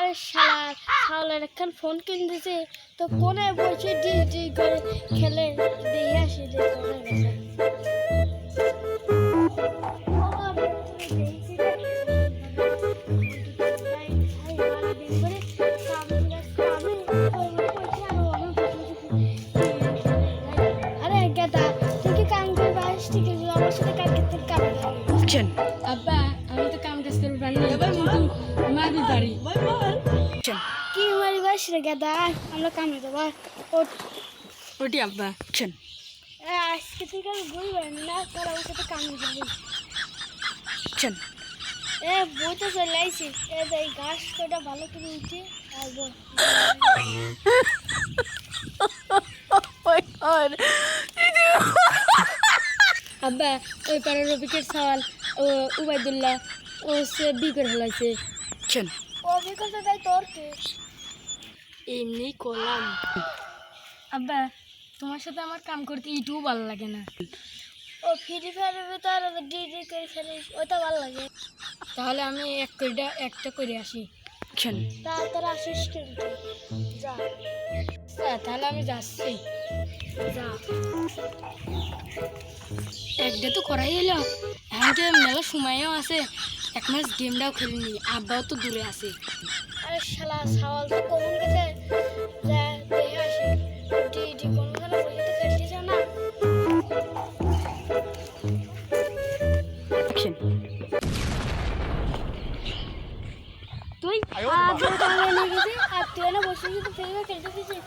আরে শালা ছাওলার একখান ফোন কিনে দিছে তো কোনে বসে ডি করে খেলে দেখে আসি যে কোনে গেছে আরে গেদা তুই কি কাম করবে আসছি কি আমার সাথে কালকে তোর কাম করবি আব্বা আমি তো কাম কাজ করতে পারি না কিন্তু মারবি পারি কি মারি বাস রে গেদা আমরা কামে দেবো ওটি আব্বা আজকে থেকে আমি বলবেন না তারা ওর সাথে কামে যাবি বই তো চলে আইসি এই ঘাস কটা ভালো করে উঠে আসবো আব্বা ওই পাড়ার রফিকের সওয়াল ও উবাইদুল্লাহ ও সে বি করে ফেলাইছে অভিজ্ঞতাটাই তোর কে এমনি করলাম আব্বা তোমার সাথে আমার কাম করতে একটুও ভালো লাগে না ও ফ্রি ফায়ারের ভিতর ডি করে ফেলিস ওটা ভালো লাগে তাহলে আমি একটা করে আসি তা তোরা আসিস কিন্তু যা তাহলে আমি যাচ্ছি যা একটা তো করাই এলো এখন তো মেলা সময়ও আছে এক মাস গেমটাও খেলিনি আব্বাও তো দূরে আছে আরে শালা ছাওয়াল তো কমন গেছে যা দেখে আসি ডি কোনখানে বসে তো খেলতেছ না তুই আগে নিয়ে গেছি আর তুই না বসে কিন্তু ফেলে খেলতে দিছিস